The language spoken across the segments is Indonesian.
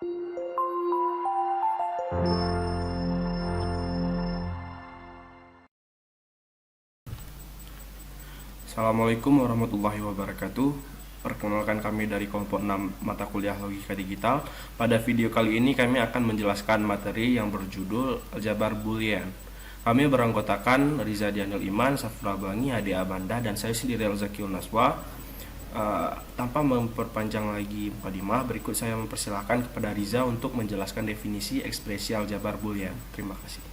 Assalamualaikum warahmatullahi wabarakatuh. Perkenalkan, kami dari kelompok 6 mata kuliah logika digital. Pada video kali ini kami akan menjelaskan materi yang berjudul aljabar boolean. Kami beranggotakan Riza Dianil Iman, Safra Bangi, Ade Abanda, dan saya sendiri Al-Zakiyun Naswa. Tanpa memperpanjang lagi mukadimah, berikut saya mempersilahkan kepada Riza untuk menjelaskan definisi ekspresi aljabar boolean. Terima kasih.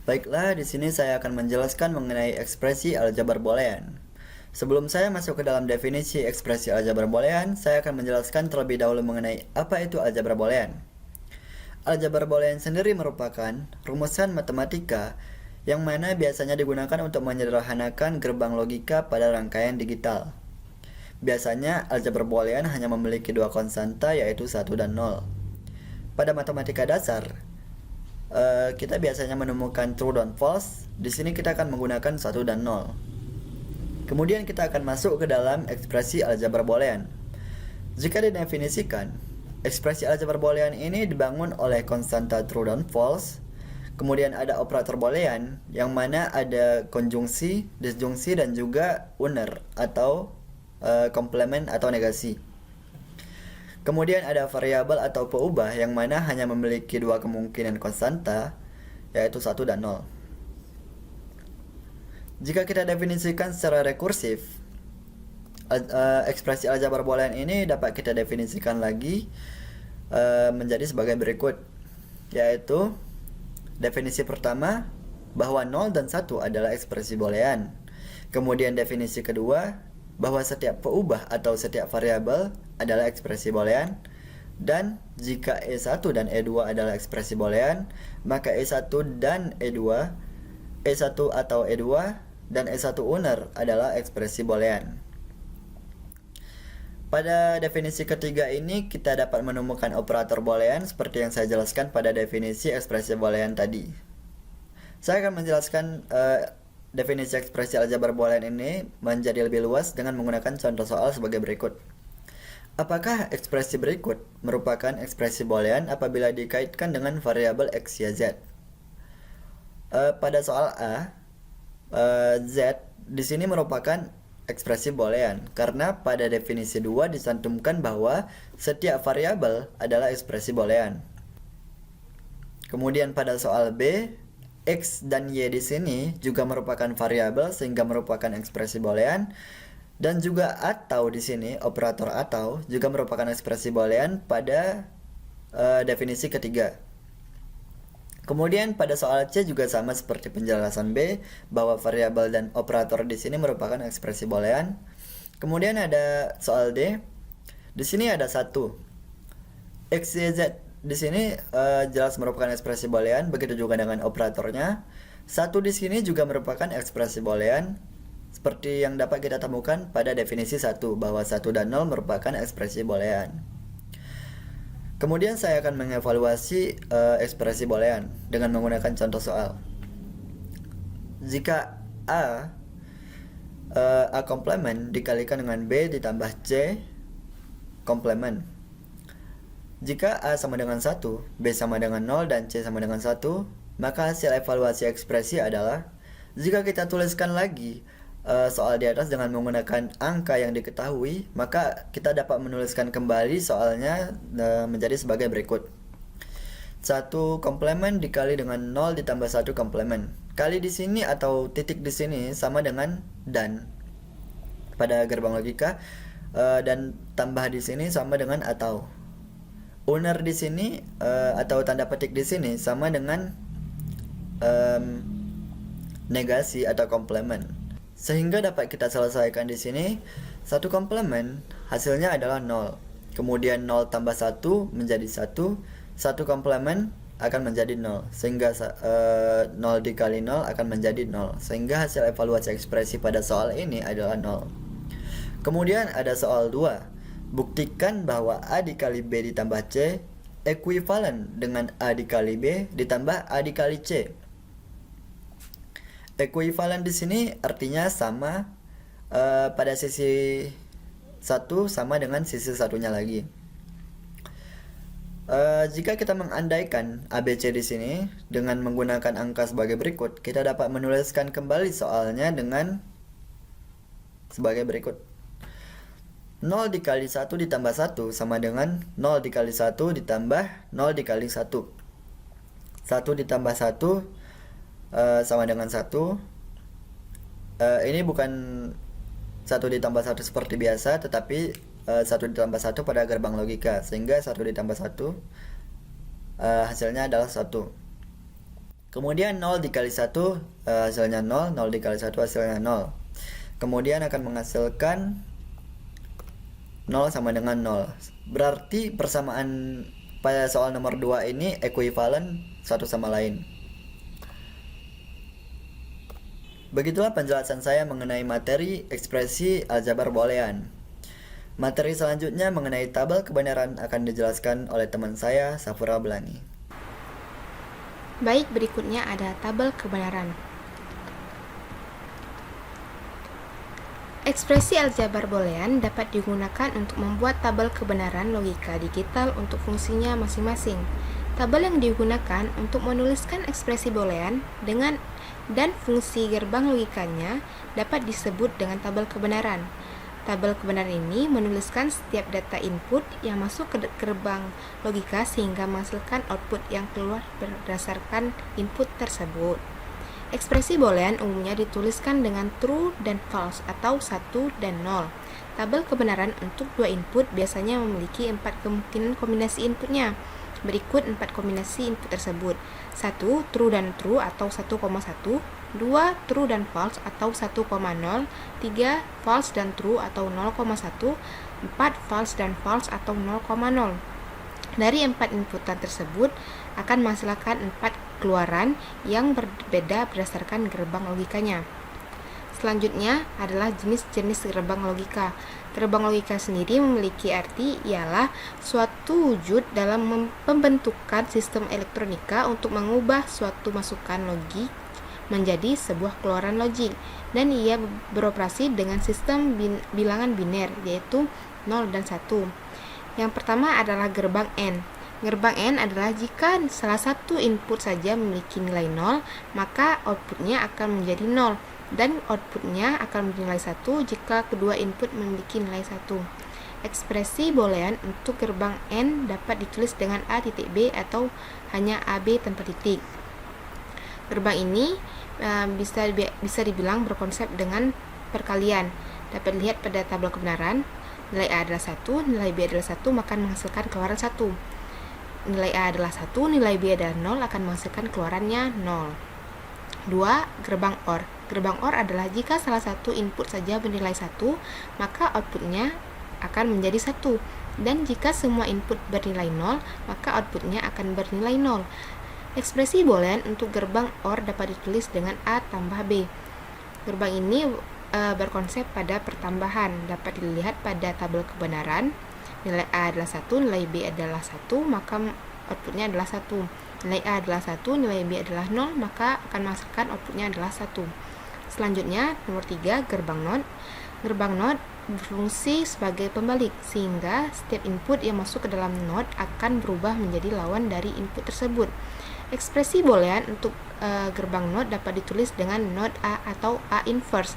Baiklah, di sini saya akan menjelaskan mengenai ekspresi aljabar boolean. Sebelum saya masuk ke dalam definisi ekspresi aljabar boolean, saya akan menjelaskan terlebih dahulu mengenai apa itu aljabar boolean. Aljabar boolean sendiri merupakan rumusan matematika yang mana biasanya digunakan untuk menyederhanakan gerbang logika pada rangkaian digital. Biasanya aljabar boolean hanya memiliki dua konstanta, yaitu 1 dan 0. Pada matematika dasar, kita biasanya menemukan true dan false. Di sini kita akan menggunakan 1 dan 0. Kemudian kita akan masuk ke dalam ekspresi aljabar boolean. Jika didefinisikan, ekspresi aljabar boolean ini dibangun oleh konstanta true dan false. Kemudian ada operator boolean yang mana ada konjungsi, disjungsi, dan juga unner atau komplement atau negasi. Kemudian ada variabel atau peubah yang mana hanya memiliki dua kemungkinan konstanta, yaitu 1 dan 0. Jika kita definisikan secara rekursif, ekspresi aljabar boolean ini dapat kita definisikan lagi menjadi sebagai berikut, yaitu definisi pertama bahwa 0 dan 1 adalah ekspresi boolean. Kemudian definisi kedua bahwa setiap peubah atau setiap variabel adalah ekspresi boolean, dan jika E1 dan E2 adalah ekspresi boolean, maka E1 dan E2, E1 atau E2 dan E1 unner adalah ekspresi boolean. Pada definisi ketiga ini kita dapat menemukan operator boolean seperti yang saya jelaskan pada definisi ekspresi boolean tadi. Saya akan menjelaskan definisi ekspresi aljabar boolean ini menjadi lebih luas dengan menggunakan contoh soal sebagai berikut. Apakah ekspresi berikut merupakan ekspresi boolean apabila dikaitkan dengan variabel x, y, z? Pada soal A, z di sini merupakan ekspresi boolean karena pada definisi 2 dicantumkan bahwa setiap variabel adalah ekspresi boolean. Kemudian pada soal B, x dan y di sini juga merupakan variabel sehingga merupakan ekspresi boolean, dan juga atau di sini operator atau juga merupakan ekspresi boolean pada definisi ketiga. Kemudian pada soal C juga sama seperti penjelasan B bahwa variabel dan operator di sini merupakan ekspresi boolean. Kemudian ada soal D. Di sini ada 1. X, Y, Z di sini jelas merupakan ekspresi boolean, begitu juga dengan operatornya. 1 di sini juga merupakan ekspresi boolean seperti yang dapat kita temukan pada definisi 1 bahwa 1 dan 0 merupakan ekspresi boolean. Kemudian saya akan mengevaluasi ekspresi boolean dengan menggunakan contoh soal. Jika A komplement dikalikan dengan B ditambah C komplement. Jika A sama dengan 1, B sama dengan 0, dan C sama dengan 1, maka hasil evaluasi ekspresi adalah, jika kita tuliskan lagi soal di atas dengan menggunakan angka yang diketahui, maka kita dapat menuliskan kembali soalnya menjadi sebagai berikut. 1 komplement dikali dengan 0 ditambah 1 komplement. Kali di sini atau titik di sini sama dengan dan pada gerbang logika, dan tambah di sini sama dengan atau. Unner di sini atau tanda petik di sini sama dengan negasi atau komplement. Sehingga dapat kita selesaikan di sini, 1 komplement hasilnya adalah 0. Kemudian 0 tambah 1 menjadi 1. 1 komplement akan menjadi 0. Sehingga 0 dikali 0 akan menjadi 0. Sehingga hasil evaluasi ekspresi pada soal ini adalah 0. Kemudian ada soal 2. Buktikan bahwa A dikali B ditambah C ekuivalen dengan A dikali B ditambah A dikali C. Ekuivalen di sini artinya sama pada sisi satu sama dengan sisi satunya lagi. Jika kita mengandaikan ABC di sini dengan menggunakan angka sebagai berikut, kita dapat menuliskan kembali soalnya dengan sebagai berikut. 0 dikali 1 ditambah 1 sama dengan 0 dikali 1 ditambah 0 dikali 1. 1 ditambah 1 sama dengan 1. Ini bukan 1 ditambah 1 seperti biasa, tetapi 1 ditambah 1 pada gerbang logika, sehingga 1 ditambah 1 hasilnya adalah 1. Kemudian 0 dikali 1 hasilnya 0, 0 dikali 1 hasilnya 0. Kemudian akan menghasilkan 0 sama dengan 0. Berarti persamaan pada soal nomor 2 ini ekuivalen satu sama lain. Begitulah penjelasan saya mengenai materi ekspresi aljabar boolean. Materi selanjutnya mengenai tabel kebenaran akan dijelaskan oleh teman saya, Safura Belani. Baik, berikutnya ada tabel kebenaran. Ekspresi aljabar boolean dapat digunakan untuk membuat tabel kebenaran logika digital untuk fungsinya masing-masing. Tabel yang digunakan untuk menuliskan ekspresi boolean dan fungsi gerbang logikanya dapat disebut dengan tabel kebenaran. Tabel kebenaran ini menuliskan setiap data input yang masuk ke gerbang logika sehingga menghasilkan output yang keluar berdasarkan input tersebut. Ekspresi boolean umumnya dituliskan dengan true dan false atau 1 dan 0. Tabel kebenaran untuk dua input biasanya memiliki 4 kemungkinan kombinasi inputnya. Berikut 4 kombinasi input tersebut. 1. True dan true atau 1,1. 2. True dan false atau 1,0. 3. False dan true atau 0,1. 4. False dan false atau 0,0. Dari 4 inputan tersebut akan menghasilkan 4 keluaran yang berbeda berdasarkan gerbang logikanya. Selanjutnya adalah jenis-jenis gerbang logika. Gerbang logika sendiri memiliki arti ialah suatu wujud dalam pembentukan sistem elektronika untuk mengubah suatu masukan logik menjadi sebuah keluaran logik, dan ia beroperasi dengan sistem bilangan biner, yaitu 0 dan 1. Yang pertama adalah gerbang N. Gerbang N adalah jika salah satu input saja memiliki nilai 0, maka outputnya akan menjadi 0, dan outputnya akan bernilai 1 jika kedua input memiliki nilai 1. Ekspresi boolean untuk gerbang N dapat ditulis dengan A titik B atau hanya AB tanpa titik. Gerbang ini bisa dibilang berkonsep dengan perkalian. Dapat dilihat pada tabel kebenaran, nilai A adalah 1, nilai B adalah 1, maka menghasilkan keluaran 1. Nilai A adalah 1, nilai B adalah 0, akan menghasilkan keluarannya 0. 2. Gerbang OR. Gerbang OR adalah jika salah satu input saja bernilai 1, maka outputnya akan menjadi 1. Dan jika semua input bernilai 0, maka outputnya akan bernilai 0. Ekspresi boolean untuk gerbang OR dapat ditulis dengan A tambah B. Gerbang ini berkonsep pada pertambahan. Dapat dilihat pada tabel kebenaran. Nilai A adalah 1, nilai B adalah 1, maka outputnya adalah 1. Nilai A adalah 1, nilai B adalah 0, maka akan menghasilkan outputnya adalah 1. Selanjutnya, nomor 3, gerbang NOT. Gerbang NOT berfungsi sebagai pembalik, sehingga setiap input yang masuk ke dalam NOT akan berubah menjadi lawan dari input tersebut. Ekspresi boolean untuk gerbang NOT dapat ditulis dengan NOT A atau A inverse.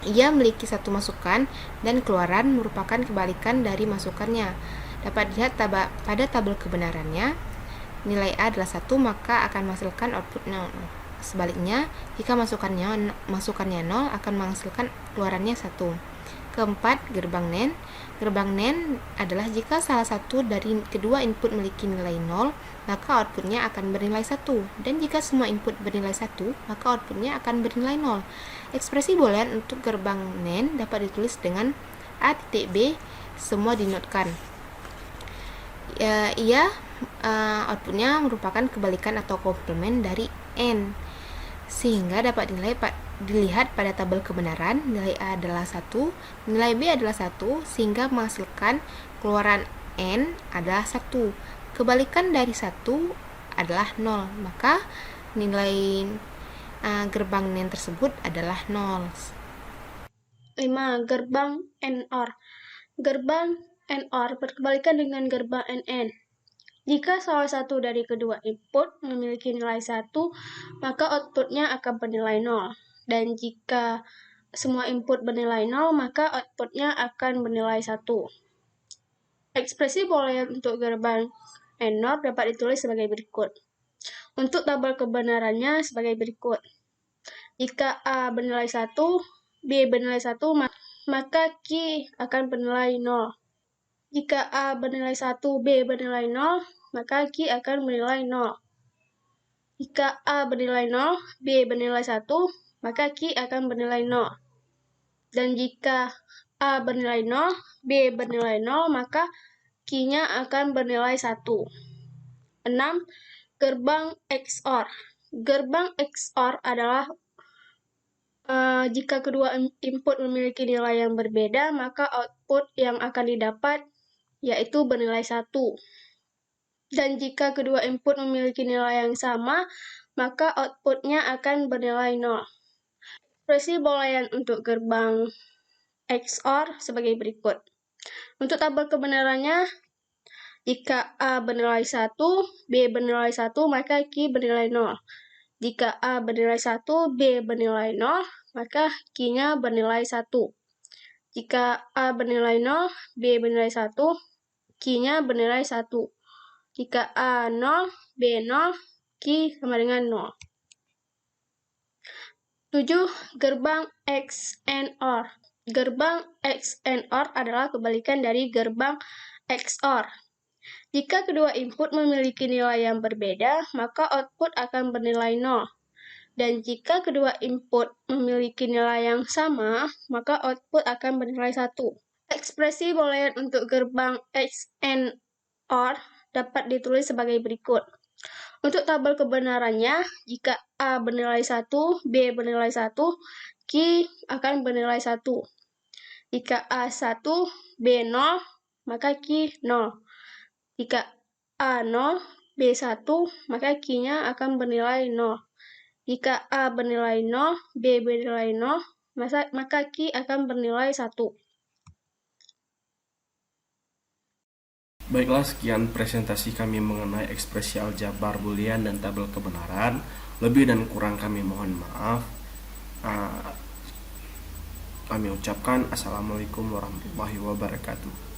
Ia memiliki satu masukan dan keluaran merupakan kebalikan dari masukannya. Dapat dilihat pada tabel kebenarannya, nilai A adalah 1, maka akan menghasilkan output 0. Sebaliknya, jika masukannya 0 akan menghasilkan keluarannya 1. Keempat, gerbang NAND. Gerbang NAND adalah jika salah satu dari kedua input memiliki nilai 0, maka outputnya akan bernilai 1. Dan jika semua input bernilai 1, maka outputnya akan bernilai 0. Ekspresi boolean untuk gerbang NAND dapat ditulis dengan A titik B, semua dinotkan. Outputnya merupakan kebalikan atau komplement dari N, sehingga dapat dilihat pada tabel kebenaran, nilai A adalah 1, nilai B adalah 1, sehingga menghasilkan keluaran N adalah 1. Kebalikan dari 1 adalah 0, maka nilai gerbang NAND tersebut adalah 0. 5. Gerbang NOR. Gerbang NOR berkebalikan dengan gerbang NN. Jika salah satu dari kedua input memiliki nilai 1, maka outputnya akan bernilai 0. Dan jika semua input bernilai 0, maka outputnya akan bernilai 1. Ekspresi boolean untuk gerbang NOR dapat ditulis sebagai berikut. Untuk tabel kebenarannya sebagai berikut. Jika A bernilai 1, B bernilai 1, maka Q akan bernilai 0. Jika A bernilai 1, B bernilai 0, maka Q akan bernilai 0. Jika A bernilai 0, B bernilai 1, maka Q akan bernilai 0. Dan jika A bernilai 0, B bernilai 0, maka Q-nya akan bernilai 1. 6. Gerbang XOR. Gerbang XOR adalah jika kedua input memiliki nilai yang berbeda, maka output yang akan didapat yaitu bernilai 1. Dan jika kedua input memiliki nilai yang sama, maka outputnya akan bernilai 0. Ekspresi boolean untuk gerbang XOR sebagai berikut. Untuk tabel kebenarannya, jika A bernilai 1, B bernilai 1, maka Q bernilai 0. Jika A bernilai 1, B bernilai 0, maka Q-nya bernilai 1. Jika A bernilai 0, B bernilai 1, Q-nya bernilai 1. Jika A 0, B 0, Q sama dengan 0. 7. Gerbang XNOR. Gerbang XNOR adalah kebalikan dari gerbang XOR. Jika kedua input memiliki nilai yang berbeda, maka output akan bernilai 0. Dan jika kedua input memiliki nilai yang sama, maka output akan bernilai 1. Ekspresi boolean untuk gerbang XNOR dapat ditulis sebagai berikut. Untuk tabel kebenarannya, jika A bernilai 1, B bernilai 1, Q akan bernilai 1. Jika A 1, B 0, maka Q 0. Jika A 0, B 1, maka Q-nya akan bernilai 0. Jika A bernilai 0, B bernilai 0, maka Q akan bernilai 1. Baiklah, sekian presentasi kami mengenai ekspresi aljabar boolean dan tabel kebenaran. Lebih dan kurang kami mohon maaf. Kami ucapkan assalamualaikum warahmatullahi wabarakatuh.